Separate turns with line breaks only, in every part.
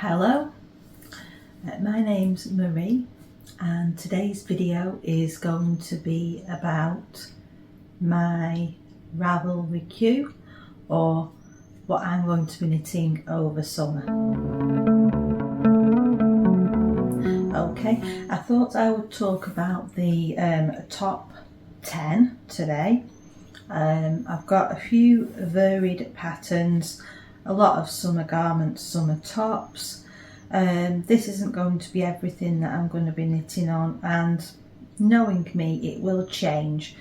Hello, my name's Marie and today's video is going to be about my Ravelry queue, or what I'm going to be knitting over summer. Okay, I thought I would talk about the top 10 today. I've got a few varied patterns, a lot of summer garments, summer tops. This isn't going to be everything that I'm going to be knitting on, and knowing me, it will change.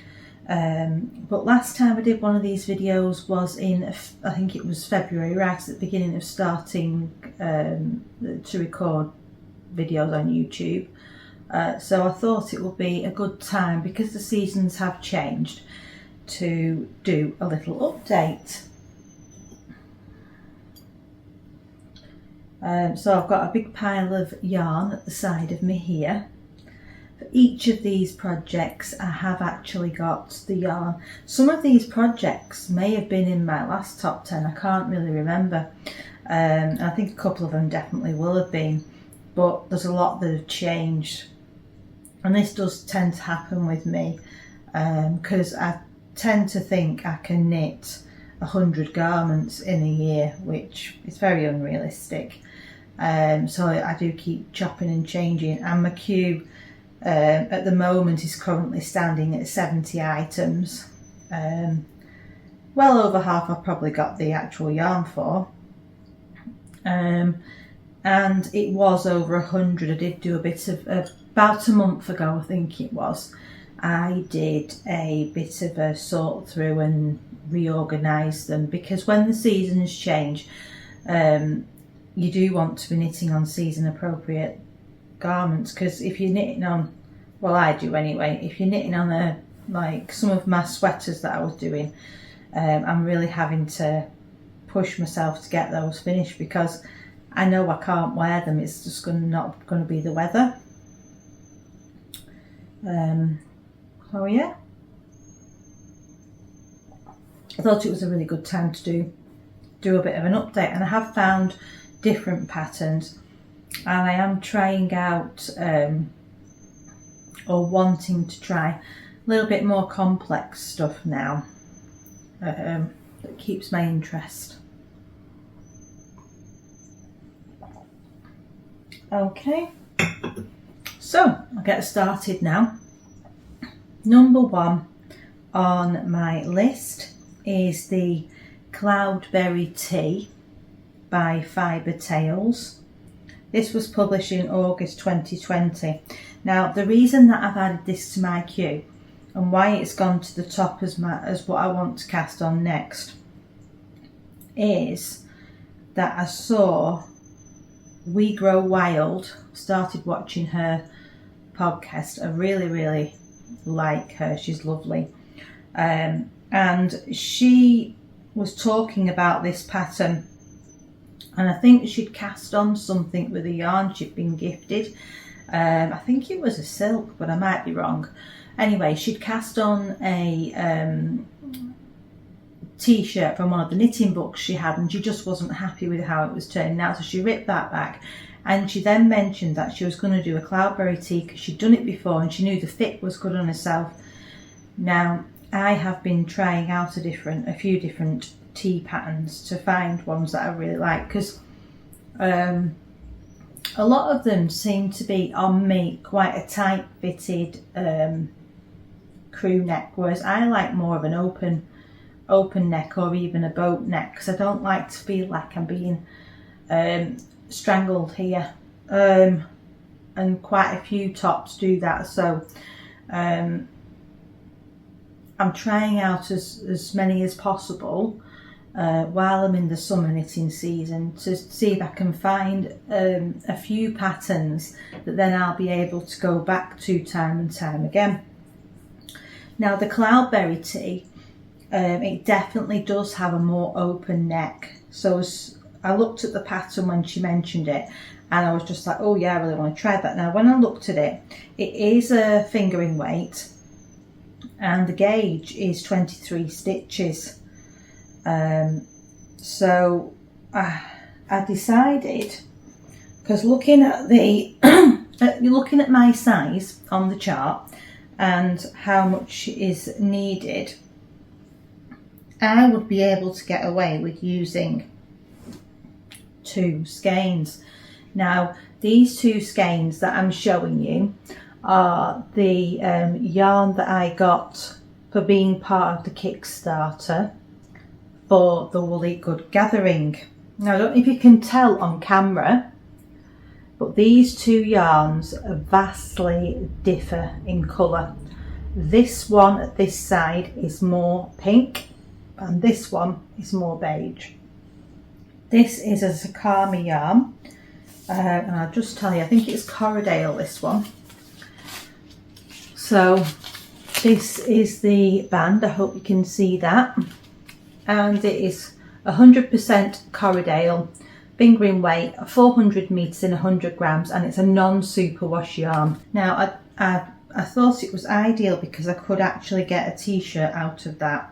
But last time I did one of these videos was in, I think it was February, right at the beginning of starting to record videos on YouTube. So I thought it would be a good time, because the seasons have changed, to do a little update. So I've got a big pile of yarn at the side of me here. For each of these projects I have actually got the yarn. Some of these projects may have been in my last top 10, I can't really remember. I think a couple of them definitely will have been, but there's a lot that have changed. And this does tend to happen with me, because I tend to think I can knit 100 garments in a year, which is very unrealistic. So I do keep chopping and changing, and my queue at the moment is currently standing at 70 items. Well over half I've probably got the actual yarn for, and it was over 100. I did do a bit of, about a month ago I think it was, I did a bit of a sort through and reorganise them, because when the seasons change, you do want to be knitting on season appropriate garments. Because if you're knitting on, well I do anyway, if you're knitting on like some of my sweaters that I was doing, I'm really having to push myself to get those finished, because I know I can't wear them, it's just not going to be the weather. So yeah, I thought it was a really good time to do a bit of an update, and I have found different patterns, and I am trying out or wanting to try a little bit more complex stuff now, that keeps my interest. Okay, so I'll get started now. Number one on my list is the Cloudberry Tea by Fibre Tales. This was published in August 2020. Now the reason that I've added this to my queue and why it's gone to the top as what I want to cast on next is that I saw We Grow Wild, started watching her podcast. I really like her, she's lovely, and she was talking about this pattern, and I think she'd cast on something with a yarn she'd been gifted. I think it was a silk, but I might be wrong. Anyway, she'd cast on a t-shirt from one of the knitting books she had, and she just wasn't happy with how it was turning out, so she ripped that back. And she then mentioned that she was going to do a Cloudberry Tea because she'd done it before and she knew the fit was good on herself. Now I have been trying out a few different tea patterns to find ones that I really like, because a lot of them seem to be on me quite a tight fitted crew neck, whereas I like more of an open neck, or even a boat neck, because I don't like to feel like I'm being strangled here, and quite a few tops do that. So I'm trying out as many as possible while I'm in the summer knitting season, to see if I can find a few patterns that then I'll be able to go back to time and time again. Now the Cloudberry Tea, it definitely does have a more open neck. So as I looked at the pattern when she mentioned it, and I was just like, oh yeah, I really want to try that. Now when I looked at it, it is a fingering weight, and the gauge is 23 stitches. So I decided because looking at the looking at my size on the chart and how much is needed, I would be able to get away with using 2 skeins. Now these 2 skeins that I'm showing you are the yarn that I got for being part of the Kickstarter for the Woolly Good Gathering. Now I don't know if you can tell on camera, but these 2 yarns vastly differ in colour. This one at this side is more pink and this one is more beige. This is a Sakami yarn, and I'll just tell you, I think it's Corriedale, this one. So this is the band, I hope you can see that, and it is 100% Corriedale, fingering weight, 400 metres in 100 grams, and it's a non-superwash yarn. Now I thought it was ideal because I could actually get a t-shirt out of that.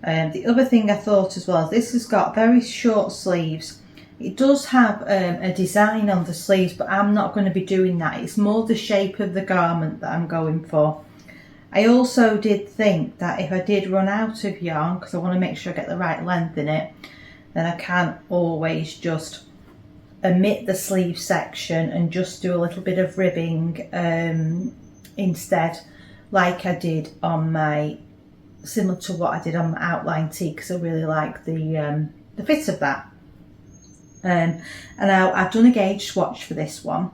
The other thing I thought as well is this has got very short sleeves. It does have a design on the sleeves, but I'm not going to be doing that. It's more the shape of the garment that I'm going for. I also did think that if I did run out of yarn, because I want to make sure I get the right length in it, then I can always just omit the sleeve section and just do a little bit of ribbing instead, like I did on my, similar to what I did on my outline tee, because I really like the fit of that. And I've done a gauge swatch for this one,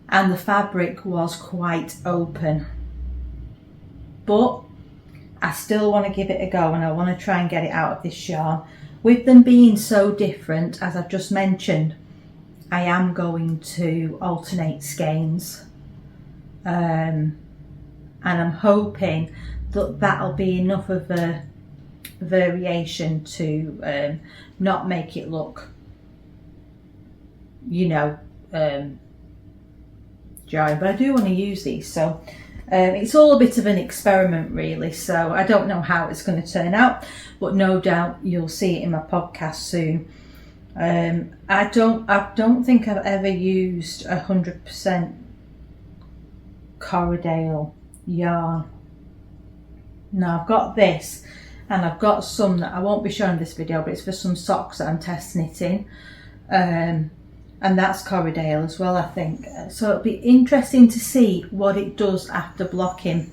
and the fabric was quite open, but I still want to give it a go, and I want to try and get it out of this yarn. With them being so different, as I've just mentioned, I am going to alternate skeins, and I'm hoping that that'll be enough of a variation to not make it look, you know, jarring. But I do want to use these, so it's all a bit of an experiment really, so I don't know how it's going to turn out, but no doubt you'll see it in my podcast soon. I don't think I've ever used 100% Corriedale yarn. Now I've got this, and I've got some that I won't be showing in this video, but it's for some socks that I'm test knitting, and that's Corriedale as well, I think. So it'll be interesting to see what it does after blocking.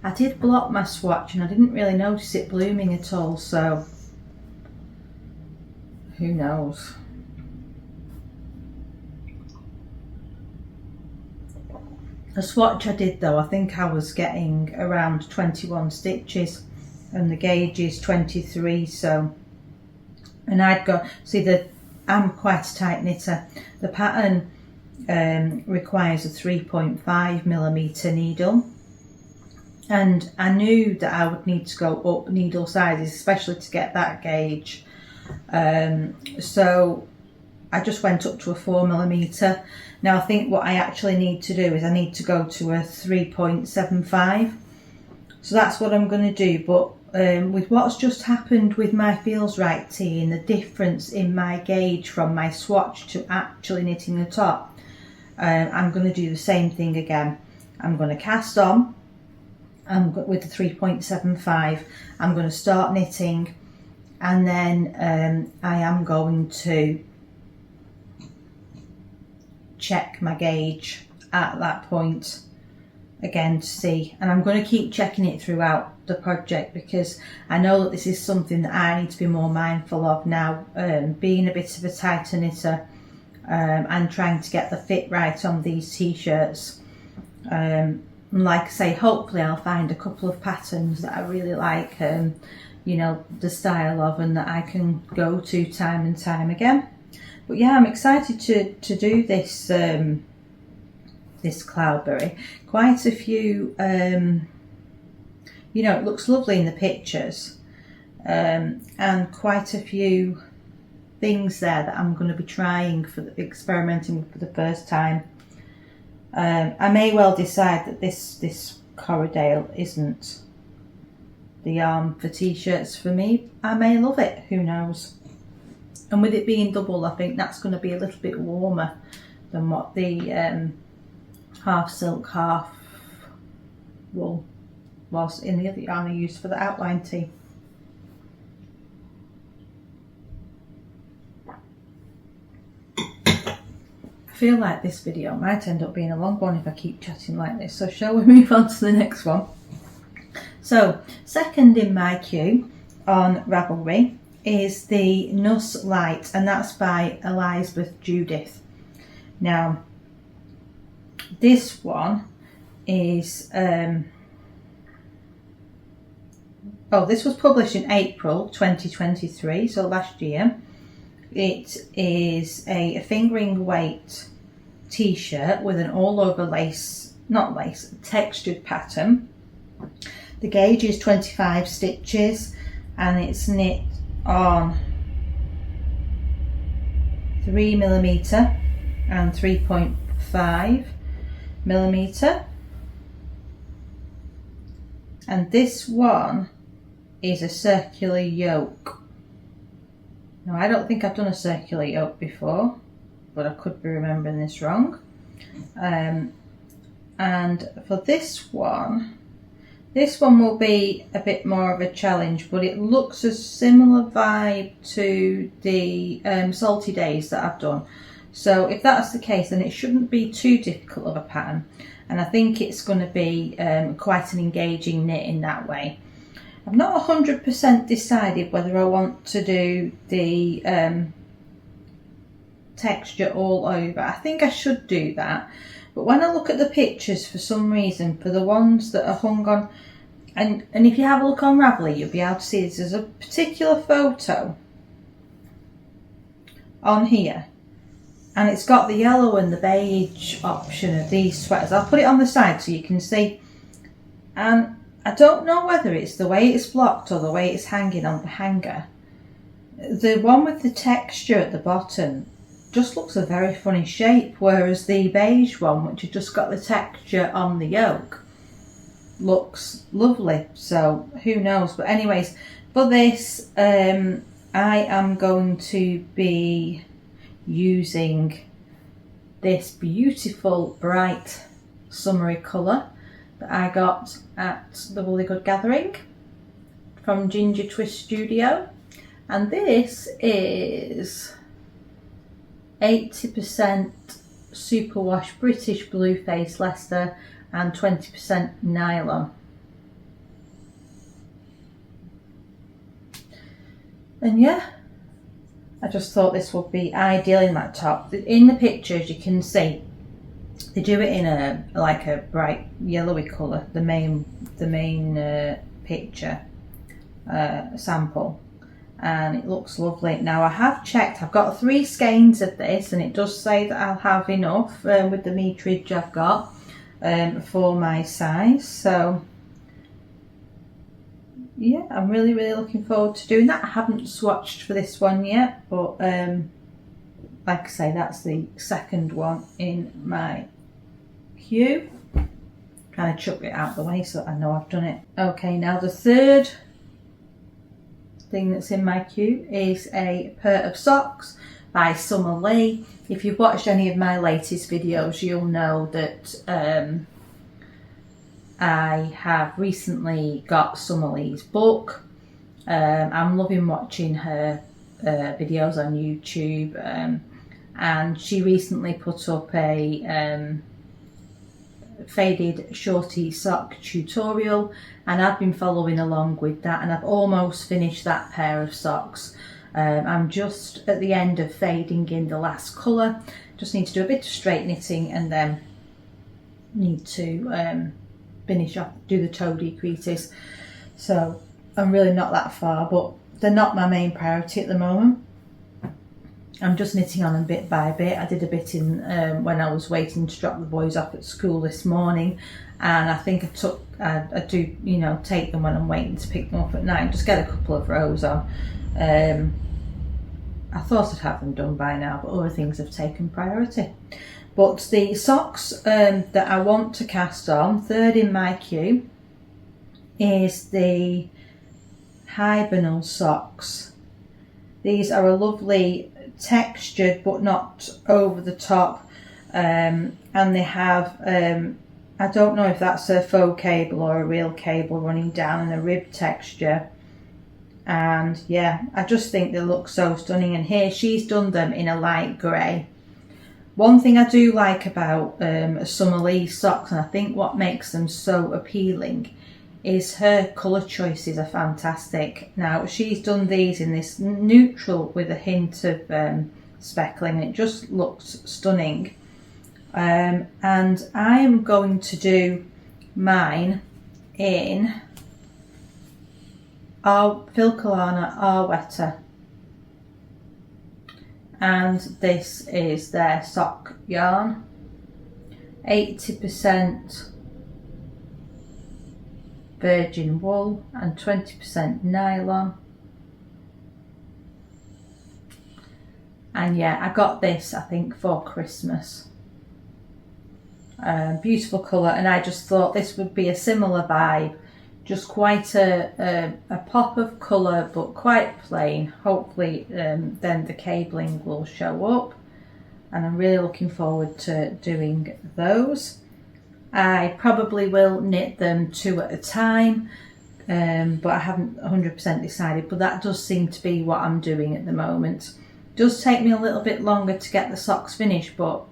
I did block my swatch and I didn't really notice it blooming at all, so who knows. The swatch I did though, I think I was getting around 21 stitches and the gauge is 23, so, and I'd go, see, I'm quite a tight knitter. The pattern requires a 3.5mm needle, and I knew that I would need to go up needle sizes, especially to get that gauge. So I just went up to a 4mm. Now I think what I actually need to do is I need to go to a 3.75. So that's what I'm going to do. But with what's just happened with my Feels Right tee and the difference in my gauge from my swatch to actually knitting the top, I'm going to do the same thing again. I'm going to cast on with the 3.75. I'm going to start knitting, and then I am going to check my gauge at that point again to see, and I'm going to keep checking it throughout the project, because I know that this is something that I need to be more mindful of now, being a bit of a tighter knitter, and trying to get the fit right on these t-shirts. Like I say, hopefully I'll find a couple of patterns that I really like, you know, the style of, and that I can go to time and time again. But yeah, I'm excited to do this this cloudberry. Quite a few, you know, it looks lovely in the pictures, and quite a few things there that I'm going to be trying experimenting for the first time. I may well decide that this Corriedale isn't the yarn for t-shirts for me. I may love it, who knows. And with it being double, I think that's going to be a little bit warmer than what the half silk, half wool was in the other yarn I used for the outline tee. I feel like this video might end up being a long one if I keep chatting like this, so shall we move on to the next one? So, second in my queue on Ravelry is the Nuss Light, and that's by Elizabeth Judith. Now, this one is this was published in April 2023, so last year. It is a fingering weight t-shirt with an all over lace, not lace, textured pattern. The gauge is 25 stitches and it's knit on 3mm and 3.5mm, and this one is a circular yoke. Now, I don't think I've done a circular yoke before, but I could be remembering this wrong. And for this one will be a bit more of a challenge, but it looks a similar vibe to the Salty Days that I've done. So if that's the case, then it shouldn't be too difficult of a pattern. And I think it's going to be quite an engaging knit in that way. I've not 100% decided whether I want to do the texture all over. I think I should do that. But when I look at the pictures, for some reason, for the ones that are hung on, and if you have a look on Ravelry, you'll be able to see this. There's a particular photo on here, and it's got the yellow and the beige option of these sweaters. I'll put it on the side so you can see. And I don't know whether it's the way it's blocked or the way it's hanging on the hanger. The one with the texture at the bottom just looks a very funny shape, whereas the beige one, which has just got the texture on the yoke, looks lovely. So who knows? But anyways, for this I am going to be using this beautiful bright summery colour that I got at the Woolly Good Gathering from Ginger Twist Studio, and this is 80% superwash British Blueface Leicester and 20% nylon. And yeah, I just thought this would be ideal in that top. In the pictures you can see they do it in a bright yellowy colour, the main picture sample, and it looks lovely. Now I have checked, I've got 3 skeins of this, and it does say that I'll have enough with the meterage I've got for my size. So yeah, I'm really looking forward to doing that. I haven't swatched for this one yet, but like I say, that's the second one in my queue. Trying to chuck it out of the way so that I know I've done it. Okay, now the third thing that's in my queue is a pair of socks by Summer Lee. If you've watched any of my latest videos, you'll know that I have recently got Summer Lee's book. I'm loving watching her videos on YouTube, and she recently put up a faded shorty sock tutorial, and I've been following along with that, and I've almost finished that pair of socks. I'm just at the end of fading in the last colour. Just need to do a bit of straight knitting and then need to finish off, do the toe decreases. So I'm really not that far, but they're not my main priority at the moment. I'm just knitting on them bit by bit. I did a bit in when I was waiting to drop the boys off at school this morning, and I think I do, you know, take them when I'm waiting to pick them up at night and just get a couple of rows on. I thought I'd have them done by now, but other things have taken priority. But the socks that I want to cast on, third in my queue, is the Hibernal socks. These are a lovely textured but not over the top, and they have I don't know if that's a faux cable or a real cable running down, and a rib texture. And yeah, I just think they look so stunning. And here she's done them in a light grey. One thing I do like about Summer Lee's socks, and I think what makes them so appealing, is her colour choices are fantastic. Now she's done these in this neutral with a hint of speckling, and it just looks stunning. And I am going to do mine in Filcolana Arwetta, and this is their sock yarn, 80% virgin wool and 20% nylon. And yeah, I got this I think for Christmas. Beautiful colour, and I just thought this would be a similar vibe, just quite a pop of colour but quite plain. Hopefully then the cabling will show up, and I'm really looking forward to doing those. I probably will knit them 2 at a time, but I haven't 100% decided, but that does seem to be what I'm doing at the moment. It does take me a little bit longer to get the socks finished, but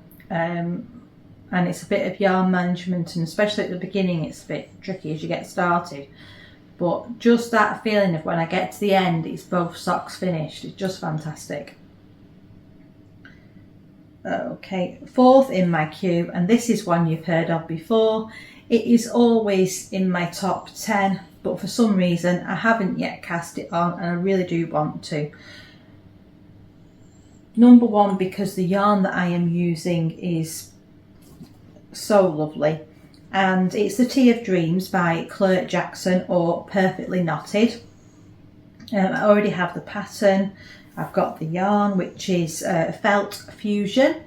and it's a bit of yarn management, and especially at the beginning it's a bit tricky as you get started, but just that feeling of when I get to the end it's both socks finished, it's just fantastic. Okay, fourth in my queue, and this is one you've heard of before. It is always in my top 10, but for some reason I haven't yet cast it on, and I really do want to. Number one, because the yarn that I am using is so lovely, and it's the Tea of Dreams by Claire Jackson, or Perfectly Knotted. I already have the pattern. I've got the yarn, which is Felt Fusion,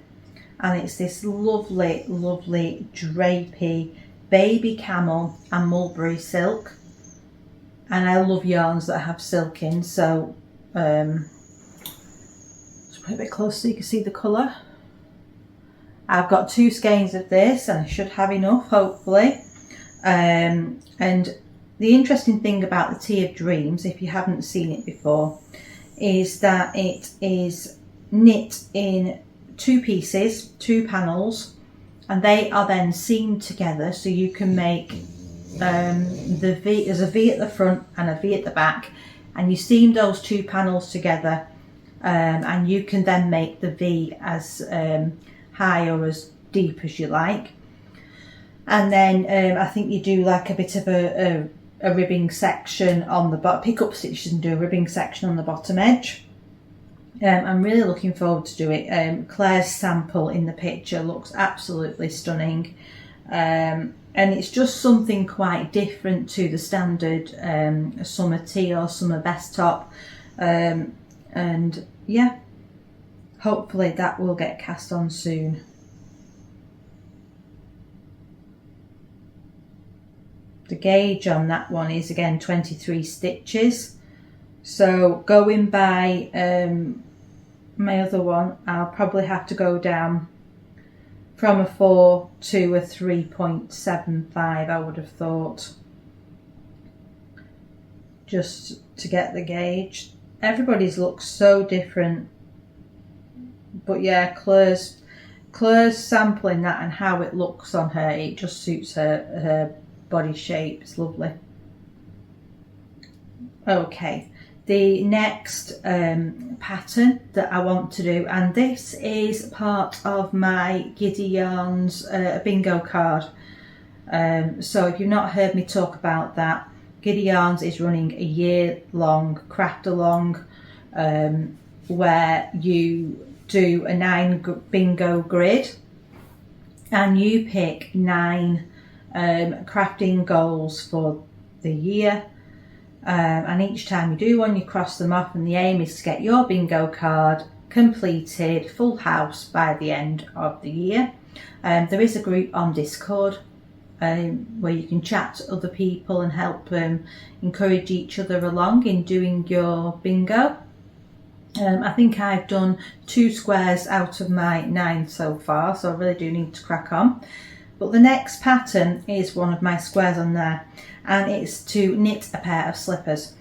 and it's this lovely drapey baby camel and mulberry silk, and I love yarns that have silk in, so let's put it a bit closer so you can see the colour. I've got 2 skeins of this, and I should have enough hopefully. And the interesting thing about the Tea of Dreams, if you haven't seen it before, is that it is knit in 2 pieces, 2 panels, and they are then seamed together, so you can make the V. There's a V at the front and a V at the back, and you seam those 2 panels together, and you can then make the V as high or as deep as you like. And then I think you do like a bit of a ribbing section on the bottom, pick up stitches and do a ribbing section on the bottom edge. I'm really looking forward to do it. Claire's sample in the picture looks absolutely stunning, and it's just something quite different to the standard summer tee or summer vest top, and yeah, hopefully that will get cast on soon. The gauge on that one is again 23 stitches, so going by my other one, I'll probably have to go down from a 4 to a 3.75, I would have thought, just to get the gauge. Everybody's looks so different, but yeah, Claire's sampling that and how it looks on her, it just suits her body shape. It's lovely. Okay, the next pattern that I want to do, and this is part of my Giddy Yarns bingo card. So if you've not heard me talk about that, Giddy Yarns is running a year-long craft along where you do a 9 bingo grid, and you pick 9 crafting goals for the year, and each time you do one you cross them off, and the aim is to get your bingo card completed full house by the end of the year. There is a group on Discord where you can chat to other people and help encourage each other along in doing your bingo. I think I've done 2 squares out of my 9 so far, so I really do need to crack on. But the next pattern is one of my squares on there, and it's to knit a pair of slippers.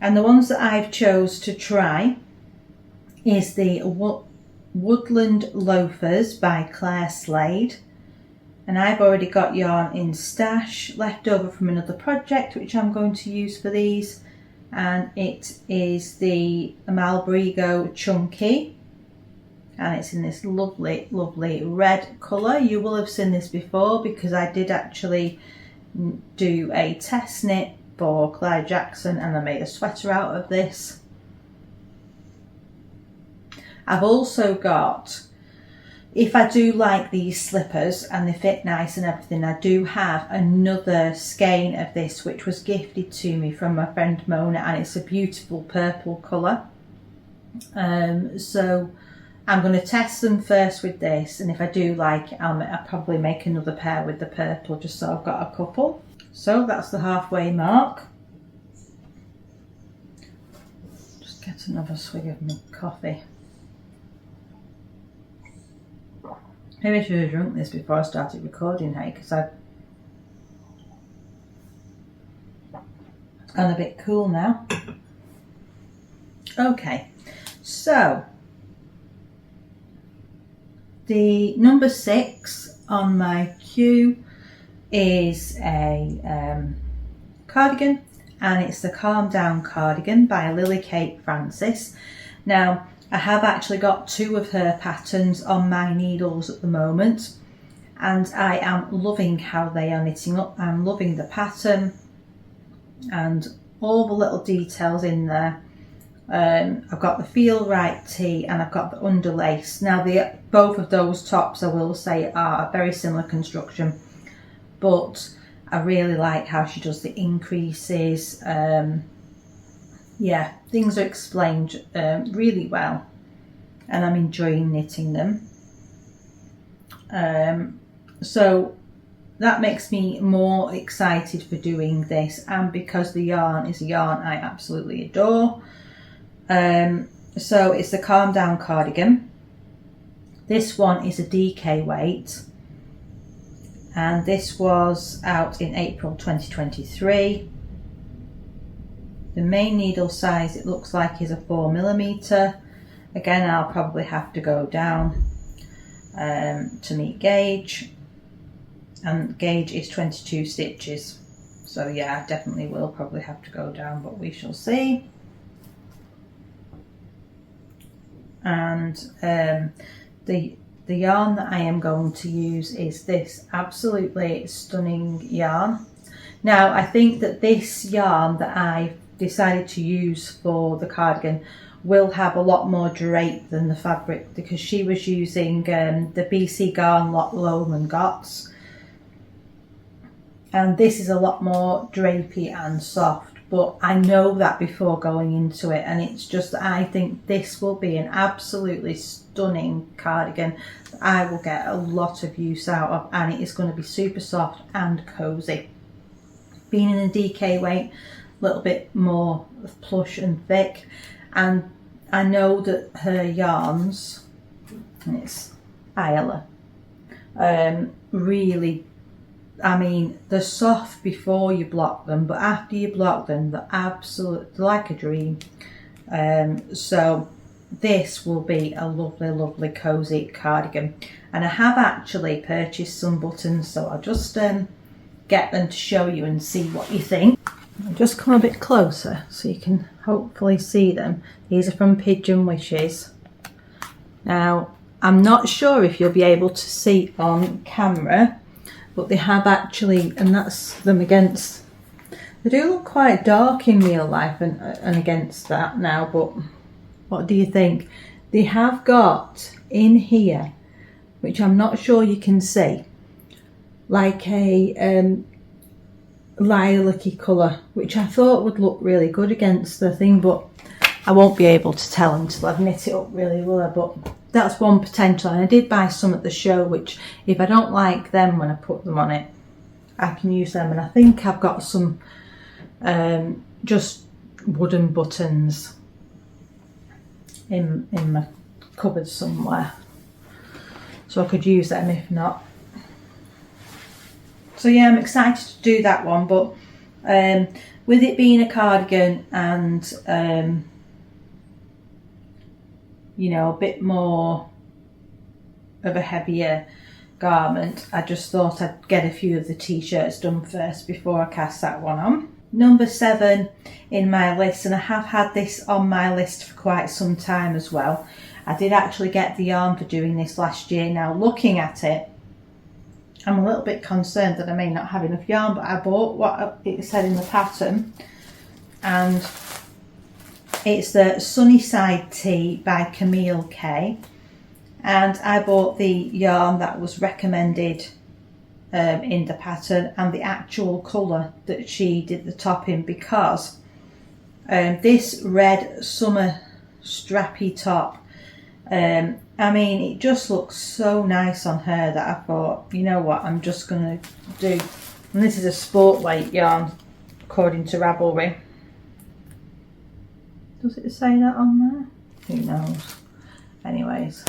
And the ones that I've chose to try is the Woodland Loafers by Claire Slade. And I've already got yarn in stash left over from another project which I'm going to use for these. And it is the Malbrigo Chunky, and it's in this lovely red colour. You will have seen this before because I did actually do a test knit for Claire Jackson and I made a sweater out of this. I've also got, if I do like these slippers and they fit nice and everything, I do have another skein of this which was gifted to me from my friend Mona, and it's a beautiful purple colour. So I'm going to test them first with this, and if I do like it, I'll probably make another pair with the purple, just so I've got a couple. So that's the halfway mark. Just get another swig of my coffee. Maybe I should have drunk this before I started recording, hey, because it's gone a bit cool now. Okay, so the number 6 on my queue is a cardigan, and it's the Calm Down Cardigan by Lily Kate Francis. Now, I have actually got 2 of her patterns on my needles at the moment, and I am loving how they are knitting up. I'm loving the pattern and all the little details in there. I've got the Feel Right tee and I've got the underlace. Now both of those tops, I will say, are a very similar construction, but I really like how she does the increases. Yeah, things are explained really well, and I'm enjoying knitting them. So that makes me more excited for doing this, and because the yarn is a yarn I absolutely adore. So it's the Calm Down Cardigan. This one is a DK weight, and this was out in April 2023. The main needle size, it looks like, is a 4mm. Again, I'll probably have to go down to meet gauge, and gauge is 22 stitches. So yeah, I definitely will probably have to go down, but we shall see. And the yarn that I am going to use is this absolutely stunning yarn. Now, I think that this yarn that I've decided to use for the cardigan will have a lot more drape than the fabric, because she was using the BC Garn Lot Lowman Gots, and this is a lot more drapey and soft, but I know that before going into it, and it's just that I think this will be an absolutely stunning cardigan that I will get a lot of use out of, and it is going to be super soft and cozy. Being in a DK weight, a little bit more plush and thick, and I know that her yarns, and it's Isla, really, I mean, they're soft before you block them, but after you block them, they're absolutely like a dream. So this will be a lovely cozy cardigan, and I have actually purchased some buttons, so I'll just get them to show you and see what you think. I'll just come a bit closer so you can hopefully see them. These are from Pigeon Wishes. Now, I'm not sure if you'll be able to see on camera, but they have actually, and that's them against, they do look quite dark in real life and against that now, but what do you think? They have got in here, which I'm not sure you can see, like a lilac-y colour, which I thought would look really good against the thing, but I won't be able to tell until I've knit it up really, will I? But that's one potential, and I did buy some at the show, which if I don't like them when I put them on it, I can use them. And I think I've got some just wooden buttons in my cupboard somewhere, so I could use them if not. So yeah, I'm excited to do that one, but with it being a cardigan and you know, a bit more of a heavier garment, I just thought I'd get a few of the t-shirts done first before I cast that one on. Number 7 in my list, and I have had this on my list for quite some time as well. I did actually get the yarn for doing this last year. Now looking at it, I'm a little bit concerned that I may not have enough yarn, but I bought what it said in the pattern, and it's the Sunnyside Tee by Camille K, and I bought the yarn that was recommended in the pattern and the actual colour that she did the top in, because this red summer strappy top, I mean, it just looks so nice on her that I thought, you know what, I'm just going to do, and this is a sport weight yarn according to Ravelry. Does it say that on there? Who knows? Anyways,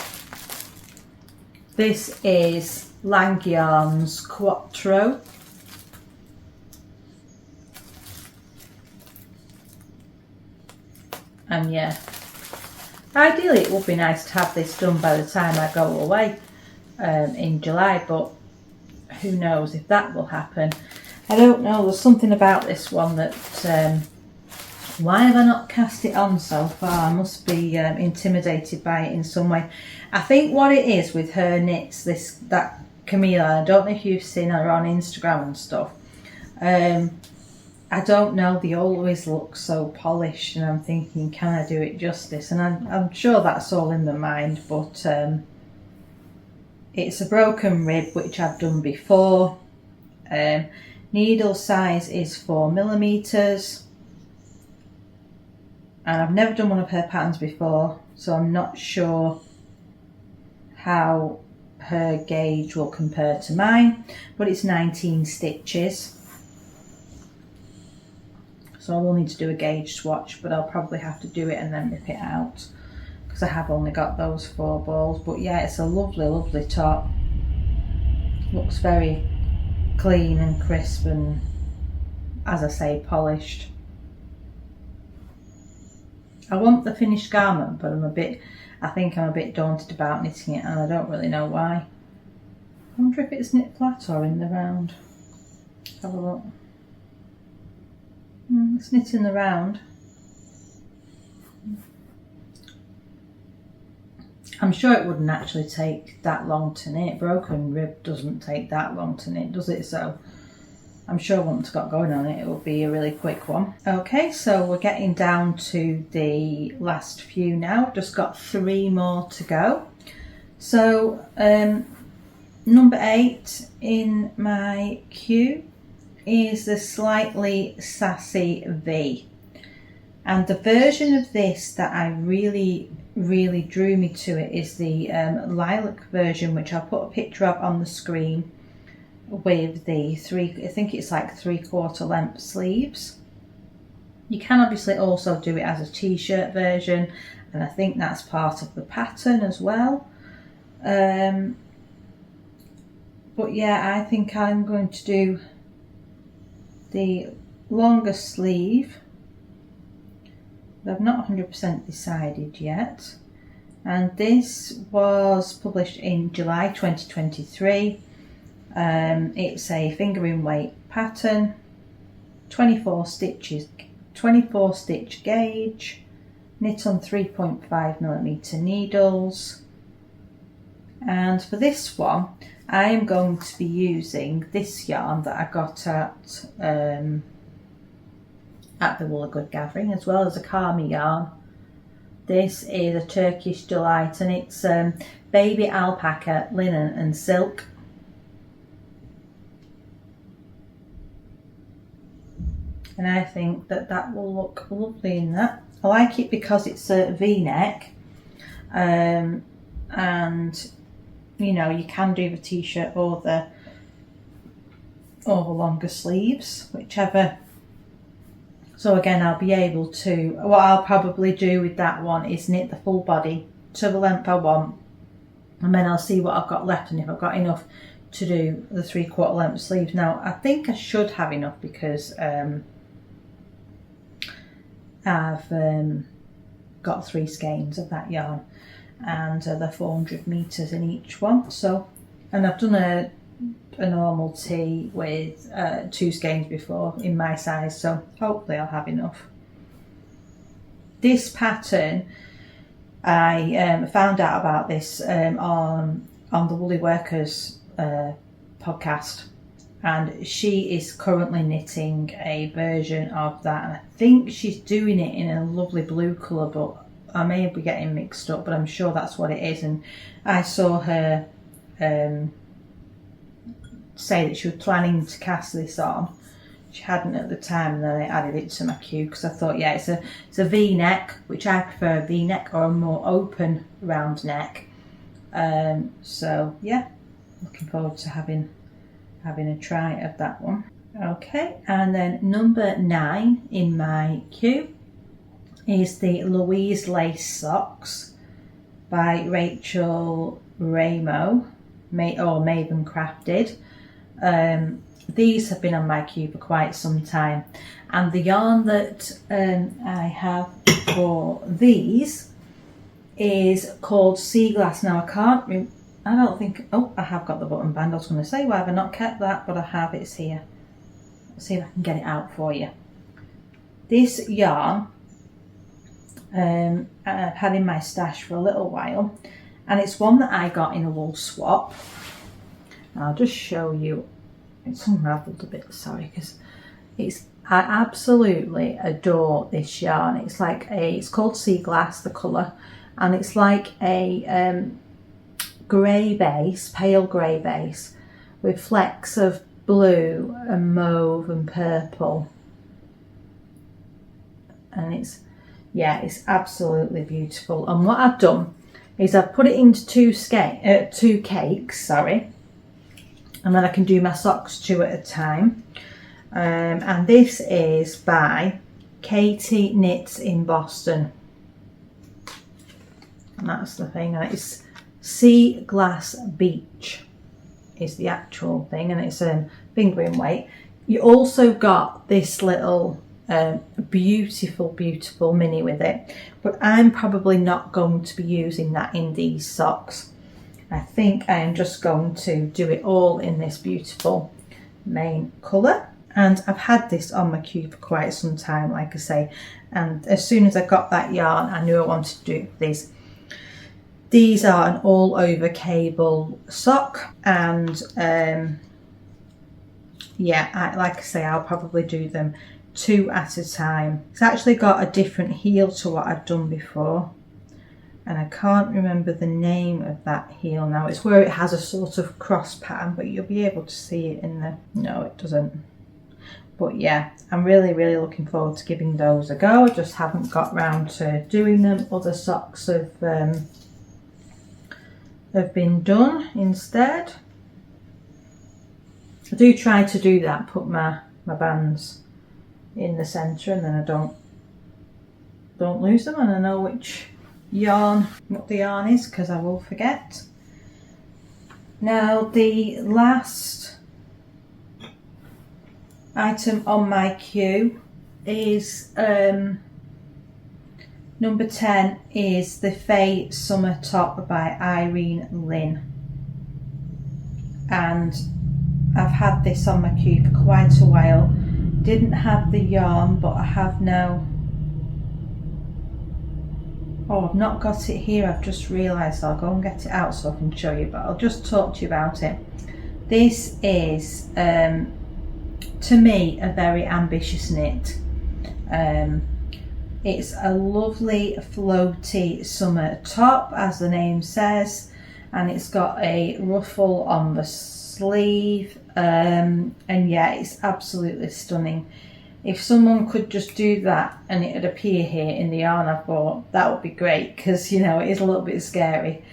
this is Lang Yarns Quattro. And yeah, ideally it would be nice to have this done by the time I go away in July, but who knows if that will happen. I don't know, there's something about this one that why have I not cast it on so far? I must be intimidated by it in some way. I think what it is with her knits, that Camilla, I don't know if you've seen her on Instagram and stuff. I don't know, they always look so polished, and I'm thinking, can I do it justice? And I'm sure that's all in the mind, but it's a broken rib, which I've done before. Needle size is 4mm. And I've never done one of her patterns before, so I'm not sure how her gauge will compare to mine, but it's 19 stitches. So I will need to do a gauge swatch, but I'll probably have to do it and then rip it out, because I have only got those 4 balls. But yeah, it's a lovely, lovely top. Looks very clean and crisp and, as I say, polished. I want the finished garment, but I think I'm a bit daunted about knitting it, and I don't really know why. I wonder if it's knit flat or in the round. Let's have a look. It's knit in the round. I'm sure it wouldn't actually take that long to knit. Broken rib doesn't take that long to knit, does it? So I'm sure once got going on it, it will be a really quick one. Okay, so we're getting down to the last few now. Just got 3 more to go. So number 8 in my queue is the Slightly Sassy V. And the version of this that I really drew me to it is the lilac version, which I'll put a picture of on the screen, with the I think it's like 3/4 length sleeves. You can obviously also do it as a t-shirt version, and I think that's part of the pattern as well. But yeah, I think I'm going to do the longer sleeve. I've not 100% decided yet. And this was published in July 2023. It's a fingering weight pattern, 24 stitches, 24 stitch gauge, knit on 3.5mm needles. And for this one, I am going to be using this yarn that I got at the Wool Good Gathering, as well as a Kami yarn. This is a Turkish Delight, and it's baby alpaca, linen and silk. And I think that will look lovely in that. I like it because it's a V-neck, and you know, you can do the t-shirt or the longer sleeves, whichever So again, I'll be able to, what I'll probably do with that one is knit the full body to the length I want, and then I'll see what I've got left and if I've got enough to do the 3/4 length sleeves. Now I think I should have enough because I've got 3 skeins of that yarn, and they're 400 meters in each one. So, and I've done a normal tee with 2 skeins before in my size, so hopefully I'll have enough. This pattern, I found out about this on the Woolly Workers podcast, and she is currently knitting a version of that, and I think she's doing it in a lovely blue colour, but I may be getting mixed up, but I'm sure that's what it is. And I saw her say that she was planning to cast this on. She hadn't at the time, and then I added it to my queue because I thought, yeah, it's a V-neck, which I prefer, a V-neck or a more open round neck. So yeah, looking forward to having a try of that one. Okay, and then number 9 in my queue is the Louise Lace Socks by Rachel Ramo, or Maven Crafted. These have been on my queue for quite some time, and the yarn that I have for these is called Sea Glass. Now I don't think, oh, I have got the button band. I was going to say, why have I not kept that? But I have, it's here. Let's see if I can get it out for you. This yarn I've had in my stash for a little while, and it's one that I got in a wool swap. I'll just show you. It's unravelled a bit, sorry, because I absolutely adore this yarn. It's called Sea Glass, the colour, and it's like a grey base, pale grey base, with flecks of blue and mauve and purple, and it's absolutely beautiful. And what I've done is I've put it into two cakes, sorry, and then I can do my socks 2 at a time. And this is by Katie Knits in Boston, and that's the thing. And it's Sea Glass Beach is the actual thing, and it's finger in weight. You also got this little beautiful mini with it, but I'm probably not going to be using that in these socks. I think I am just going to do it all in this beautiful main colour, and I've had this on my queue for quite some time, like I say, and as soon as I got that yarn I knew I wanted to do it for these. These are an all over cable sock, and like I say, I'll probably do them 2 at a time. It's actually got a different heel to what I've done before, and I can't remember the name of that heel now. It's where it has a sort of cross pattern, but you'll be able to see it in the, no it doesn't. But yeah, I'm really looking forward to giving those a go. I just haven't got round to doing them. Other socks have been done instead. I do try to do that, put my bands in the centre, and then I don't lose them, and I know what the yarn is, because I will forget. Now the last item on my queue is number 10 is the Faye Summer Top by Irene Lynn, and I've had this on my queue for quite a while. Didn't have the yarn, but I have now. Oh, I've not got it here, I've just realised. I'll go and get it out so I can show you, but I'll just talk to you about it. This is to me a very ambitious knit. It's a lovely floaty summer top, as the name says, and it's got a ruffle on the sleeve, and yeah, it's absolutely stunning. If someone could just do that and it would appear here in the yarn I bought, that would be great, because you know it is a little bit scary.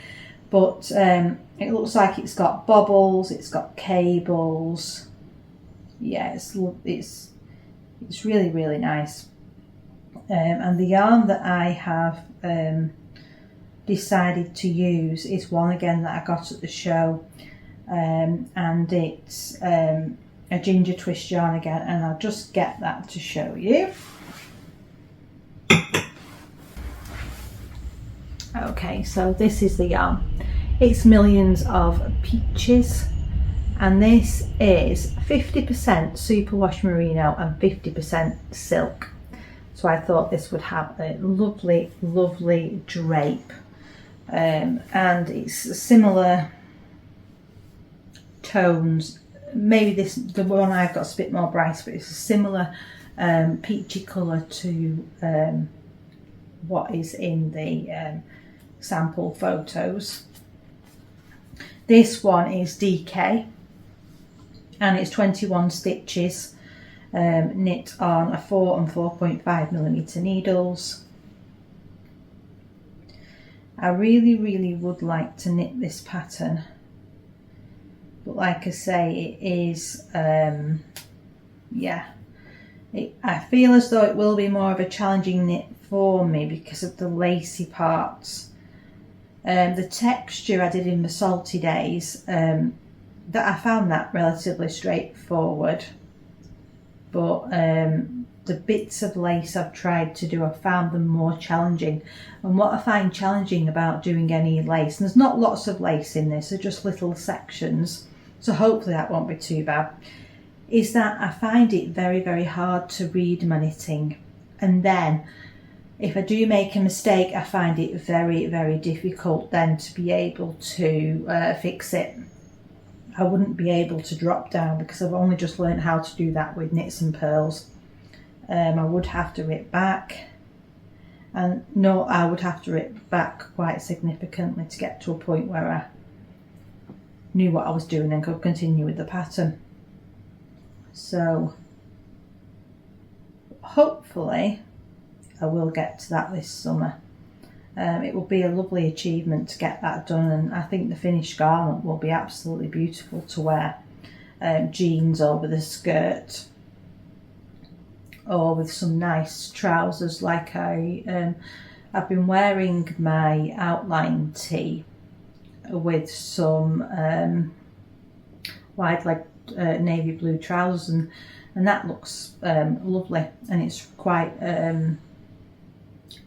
But it looks like it's got bobbles, it's got cables. Yeah, it's really nice. And the yarn that I have decided to use is one again that I got at the show, and it's a ginger twist yarn again, and I'll just get that to show you. Okay, so this is the yarn. It's Millions of Peaches, and this is 50% superwash merino and 50% silk. So I thought this would have a lovely, lovely drape, and it's similar tones. Maybe the one I've got is a bit more bright, but it's a similar peachy colour to what is in the sample photos. This one is DK, and it's 21 stitches, knit on a 4 and 4.5mm needles. I really would like to knit this pattern, but like I say, it is I feel as though it will be more of a challenging knit for me because of the lacy parts. The texture I did in the salty days, that I found that relatively straightforward, but the bits of lace I've tried to do, I found them more challenging. And what I find challenging about doing any lace, and there's not lots of lace in this, they're just little sections, so hopefully that won't be too bad, is that I find it very hard to read my knitting, and then if I do make a mistake, I find it very difficult then to be able to fix it. I wouldn't be able to drop down because I've only just learned how to do that with knits and pearls. I would have to rip back, and no, I would have to rip back quite significantly to get to a point where I knew what I was doing and could continue with the pattern. So hopefully I will get to that this summer. It will be a lovely achievement to get that done, and I think the finished garment will be absolutely beautiful to wear jeans over the skirt, or with some nice trousers. Like I've been wearing my outline tee with some wide leg navy blue trousers, and that looks lovely, and it's quite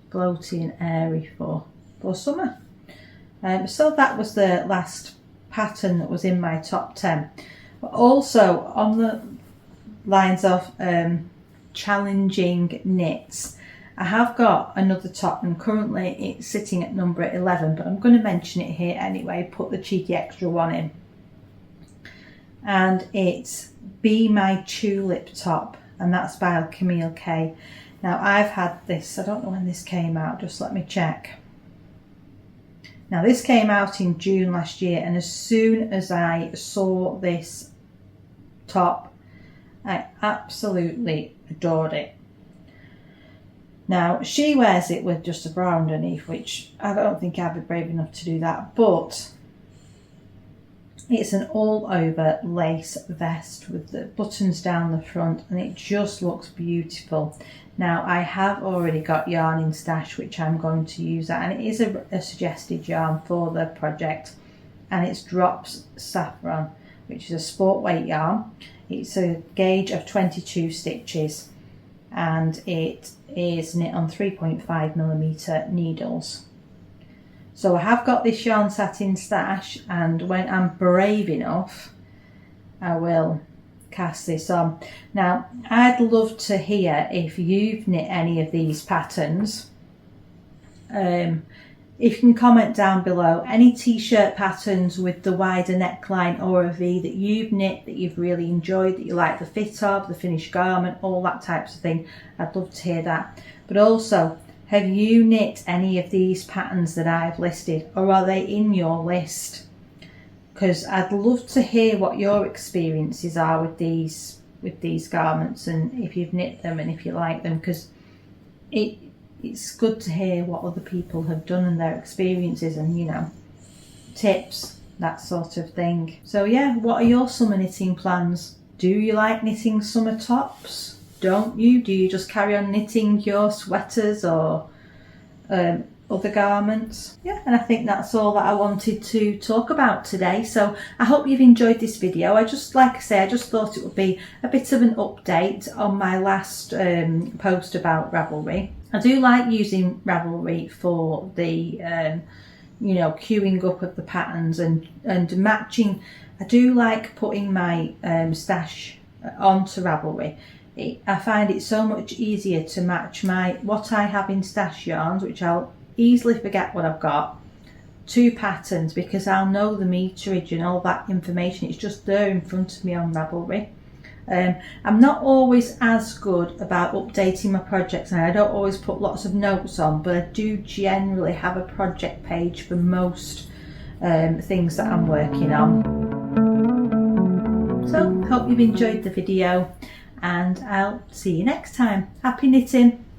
floaty and airy for summer. So that was the last pattern that was in my top 10. But also on the lines of challenging knits, I have got another top, and currently it's sitting at number 11, but I'm going to mention it here anyway, put the cheeky extra one in. And it's Be My Tulip top, and that's by Camille K. Now I've had this, I don't know when this came out, just let me check. Now this came out in June last year, and as soon as I saw this top, I absolutely adored it. Now she wears it with just a bra underneath, which I don't think I'd be brave enough to do that, but it's an all over lace vest with the buttons down the front, and it just looks beautiful. Now I have already got yarn in stash which I'm going to use that, and it is a suggested yarn for the project, and it's Drops Saffron, which is a sport weight yarn. It's a gauge of 22 stitches, and it is knit on 3.5mm needles. So I have got this yarn sat in stash, and when I'm brave enough I will cast this on. Now I'd love to hear if you've knit any of these patterns. If you can comment down below any t-shirt patterns with the wider neckline or a V that you've knit, that you've really enjoyed, that you like the fit of, the finished garment, all that types of thing. I'd love to hear that. But also, have you knit any of these patterns that I've listed, or are they in your list? Because I'd love to hear what your experiences are with these garments, and if you've knit them and if you like them, because it's good to hear what other people have done and their experiences, and, you know, tips, that sort of thing. So yeah, what are your summer knitting plans? Do you like knitting summer tops? don't you? Do you just carry on knitting your sweaters or other garments? Yeah, and I think that's all that I wanted to talk about today. So I hope you've enjoyed this video. Like I say, I just thought it would be a bit of an update on my last post about Ravelry. I do like using Ravelry for the queuing up of the patterns and matching. I do like putting my stash onto Ravelry. I find it so much easier to match what I have in stash yarns, which I'll easily forget what I've got, to patterns, because I'll know the meterage and all that information. It's just there in front of me on Ravelry. I'm not always as good about updating my projects, and I don't always put lots of notes on, but I do generally have a project page for most things that I'm working on. So I hope you've enjoyed the video, and I'll see you next time. Happy knitting!